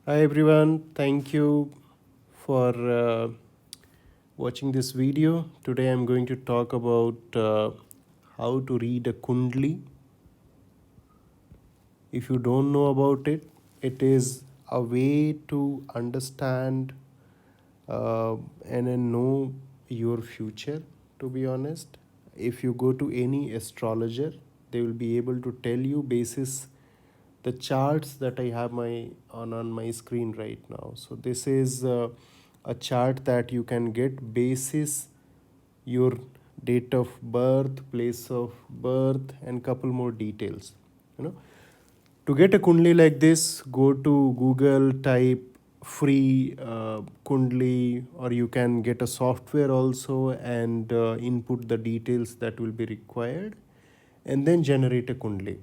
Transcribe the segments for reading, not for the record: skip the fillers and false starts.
Hi everyone, thank you for watching this video. Today I'm going to talk about how to read a Kundli. If you don't know about it, it is a way to understand and then know your future, to be honest. If you go to any astrologer, they will be able to tell you basis the charts that I have on my screen right now. So this is a chart that you can get basis your date of birth, place of birth, and couple more details. You know, to get a Kundli like this, go to Google, type free Kundli, or you can get a software also and input the details that will be required, and then generate a Kundli.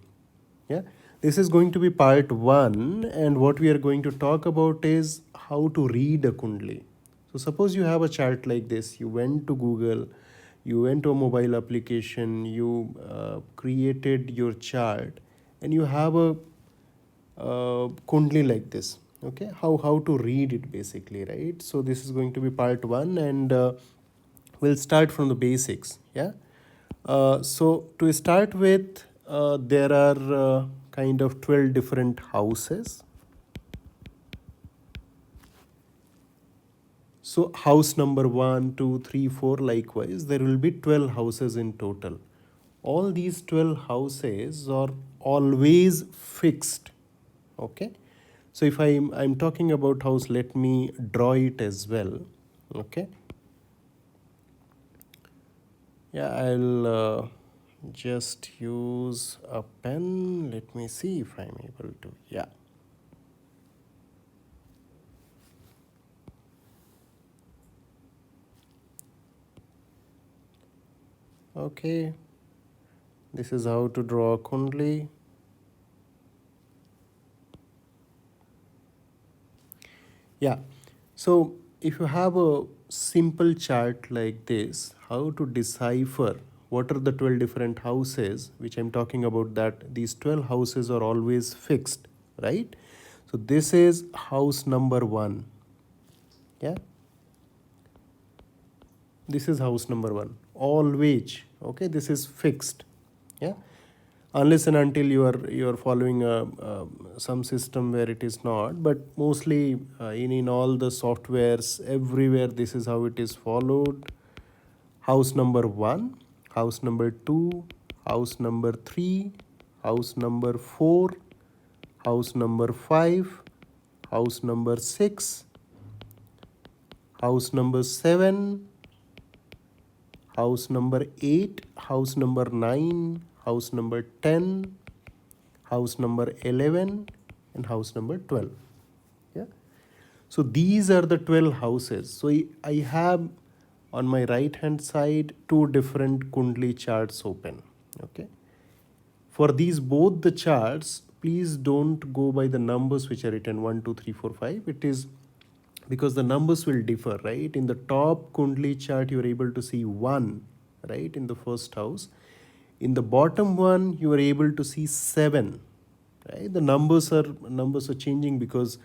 Yeah, this is going to be part one, and what we are going to talk about is how to read a Kundli. So, suppose you have a chart like this, you went to Google, you went to a mobile application, you created your chart, and you have a Kundli like this. Okay, how to read it basically, right? So, this is going to be part one, and we'll start from the basics. Yeah. So to start with, there are kind of 12 different houses. So house number 1, 2, 3, 4, likewise, there will be 12 houses in total. All these 12 houses are always fixed. Okay. So if I'm talking about house, let me draw it as well. Okay. Yeah, I'll just use a pen. Let me see if I'm able to. Yeah. Okay. This is how to draw a Kundli. Yeah. So if you have a simple chart like this, how to decipher what are the 12 different houses, which I'm talking about, that these 12 houses are always fixed, right? So this is house number 1. Yeah. This is house number 1. Always. Okay. This is fixed. Yeah. Unless and until you are following some system where it is not, but mostly in all the softwares everywhere this is how it is followed. House number 1, house number 2, house number 3, house number 4, house number 5, house number 6, house number 7, house number 8, house number 9, house number 10, house number 11, and house number 12. Yeah. So these are the 12 houses. So I have on my right hand side two different Kundli charts open. Okay. For these both the charts, please don't go by the numbers which are written 1, 2, 3, 4, 5. It is because the numbers will differ, right? In the top Kundli chart, you are able to see 1, right, in the first house. In the bottom one, you are able to see 7, right? The numbers are changing because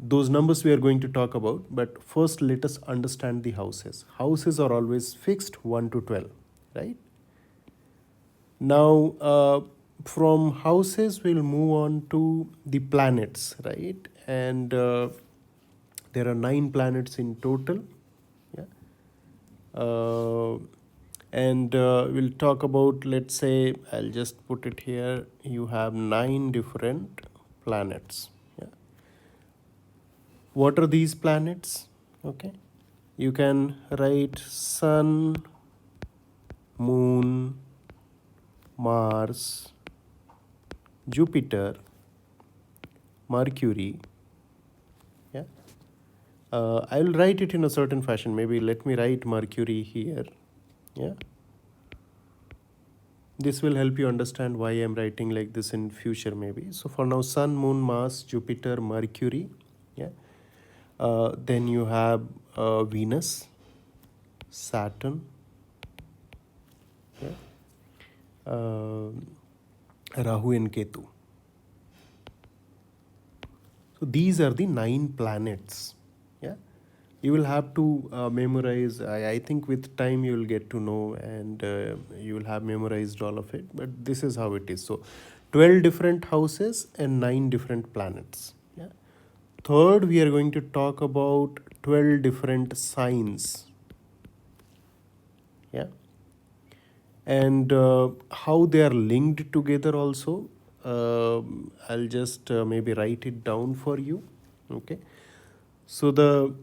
those numbers we are going to talk about. But first, let us understand the houses. Houses are always fixed 1 to 12, right? Now, from houses, we'll move on to the planets, right? And there are 9 planets in total. Yeah. And we'll talk about, let's say, I'll just put it here. You have 9 different planets. Yeah. What are these planets? Okay. You can write Sun, Moon, Mars, Jupiter, Mercury. Yeah. I'll write it in a certain fashion. Maybe let me write Mercury here. Yeah. This will help you understand why I'm writing like this in future maybe. So for now, Sun, Moon, Mars, Jupiter, Mercury. Yeah. Then you have Venus, Saturn. Yeah. Rahu and Ketu. So these are the 9 planets. Yeah, you will have to memorize. I think with time you will get to know, and you will have memorized all of it. But this is how it is. So 12 different houses and 9 different planets. Yeah. Third, we are going to talk about 12 different signs. Yeah, and how they are linked together also. I'll just maybe write it down for you. Okay. So the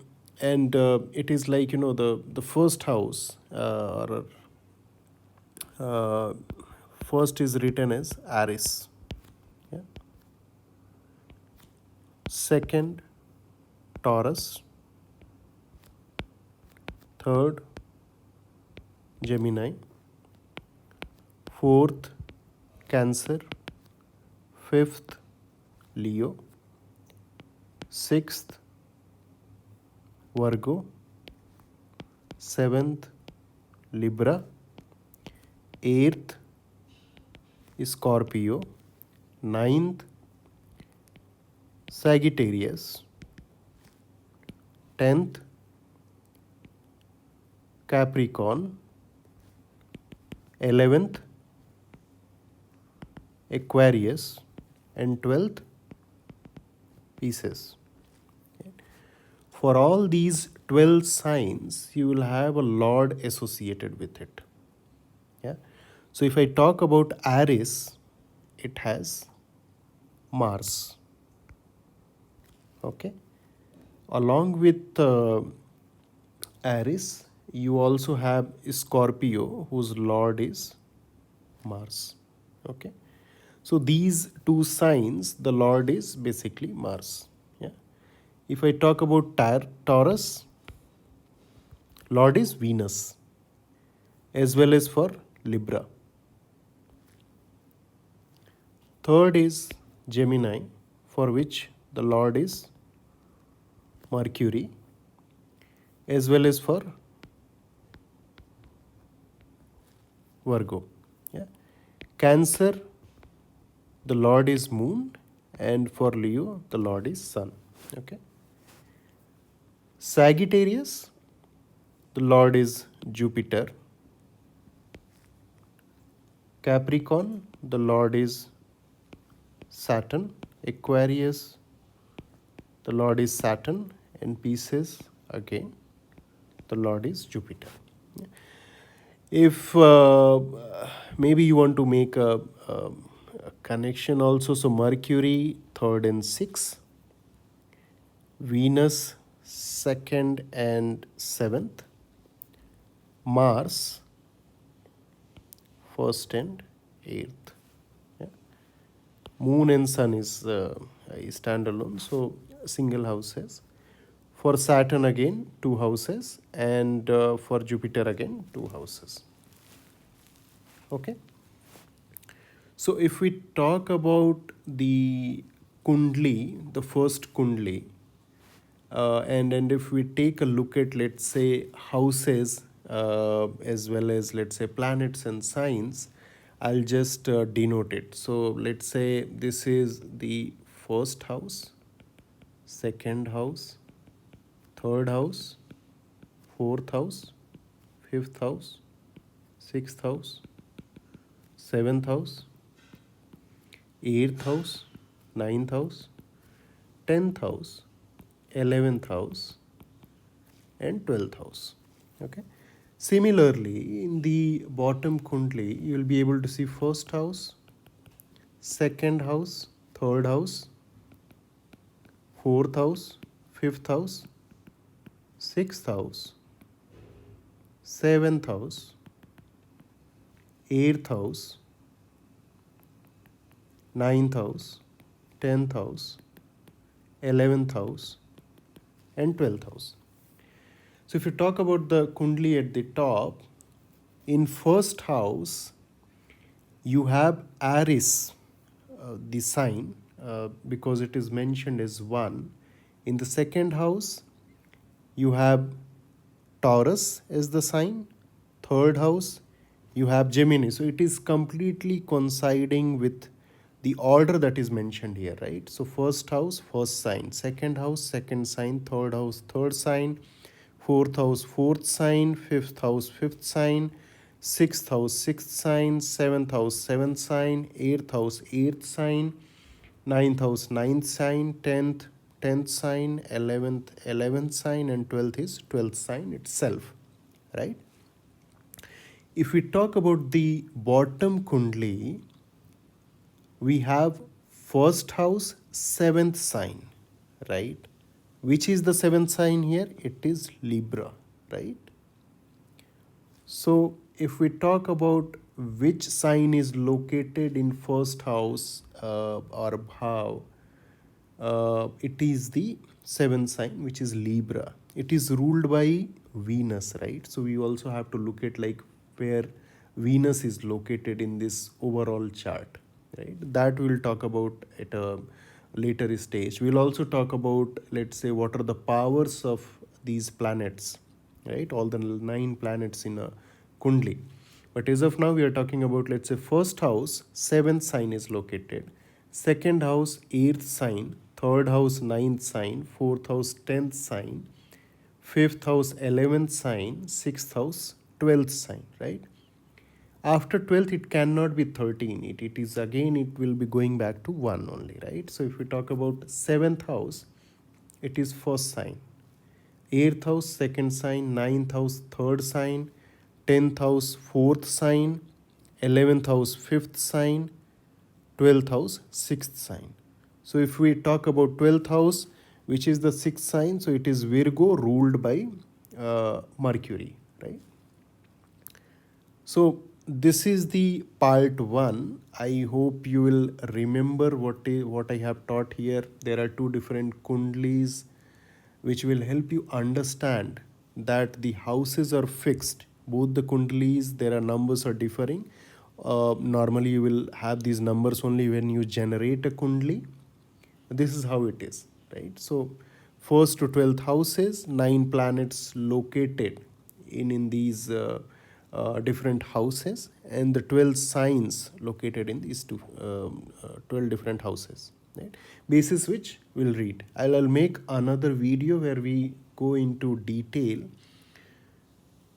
and it is like, the first house, or uh, first is written as Aries. Yeah. Second, Taurus. Third, Gemini. Fourth, Cancer. Fifth, Leo. Sixth, Virgo. Seventh, Libra. Eighth, Scorpio. Ninth, Sagittarius. 10th, Capricorn. 11th, Aquarius. And 12th, Pisces. For all these 12 signs, you will have a lord associated with it. Yeah. So if I talk about Aries, it has Mars. Okay. Along with Aries, you also have Scorpio, whose lord is Mars. Okay. So these two signs, the lord is basically Mars. Yeah. If I talk about Taurus, lord is Venus, as well as for Libra. Third is Gemini, for which the lord is Mercury, as well as for Virgo. Yeah. Cancer, the lord is Moon, and for Leo, the lord is Sun. Okay. Sagittarius, the lord is Jupiter. Capricorn, the lord is Saturn. Aquarius, the lord is Saturn. And Pisces, again, the lord is Jupiter. If maybe you want to make a connection also, so Mercury, third and sixth, Venus, second and seventh, Mars, first and eighth. Yeah. Moon and Sun is standalone, so single houses. For Saturn again, 2 houses, and for Jupiter again, 2 houses. Okay. So if we talk about the Kundli, the first Kundli, and if we take a look at, let's say, houses, as well as, let's say, planets and signs, I'll just denote it. So let's say this is the first house, second house, third house, fourth house, fifth house, sixth house, seventh house, eighth house, ninth house, 10th house, 11th house, and 12th house. Okay. Similarly, in the bottom Kundli, you will be able to see first house, second house, third house, fourth house, fifth house, sixth house, seventh house, eighth house, ninth house, 10th house, 11th house, and 12th house. So if you talk about the Kundli at the top, in first house, you have Aries, the sign, because it is mentioned as 1. In the second house, you have Taurus as the sign. Third house, you have Gemini. So it is completely coinciding with the order that is mentioned here, right? So first house, first sign, second house, second sign, third house, third sign, fourth house, fourth sign, fifth house, fifth sign, sixth house, sixth sign, seventh house, seventh sign, eighth house, eighth sign, ninth house, ninth sign, tenth sign, 11th sign, and 12th is 12th sign itself, right? If we talk about the bottom kundli, we have first house, seventh sign, right? Which is the seventh sign here? It is Libra, right? So if we talk about which sign is located in first house or bhav, it is the seventh sign, which is Libra. It is ruled by Venus, right? So we also have to look at like where Venus is located in this overall chart, right? That we'll talk about at a later stage. We'll also talk about, let's say, what are the powers of these planets, right? All the 9 planets in a kundli. But as of now, we are talking about, let's say, first house, seventh sign is located, second house, eighth sign, third house, ninth sign, fourth house, 10th sign, fifth house, 11th sign, sixth house, 12th sign, right? After 12th, it cannot be 13. It is again, it will be going back to 1 only, right? So if we talk about seventh house, it is first sign. Eighth house, second sign, ninth house, third sign, 10th house, fourth sign, 11th house, fifth sign, 12th house, sixth sign. So if we talk about 12th house, which is the sixth sign, so it is Virgo ruled by Mercury, right? So this is the part 1. I hope you will remember what I have taught here. There are 2 different kundlis which will help you understand that the houses are fixed. Both the kundlis, their numbers are differing. Normally you will have these numbers only when you generate a kundli. This is how it is, right? So first to 12th houses, 9 planets located in these different houses, and the 12 signs located in these 12 different houses, right? Basis which we'll read. I'll make another video where we go into detail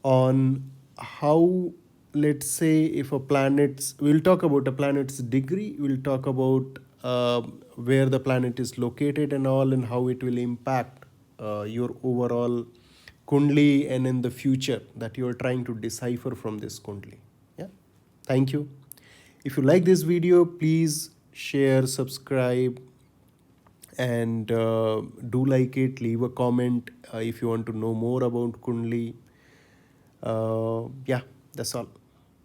on how, let's say, if a planet's, we'll talk about a planet's degree, we'll talk about where the planet is located and all, and how it will impact your overall kundli and in the future that you are trying to decipher from this kundli. Yeah, thank you. If you like this video, please share, subscribe, and do like it. Leave a comment if you want to know more about kundli. Yeah, that's all.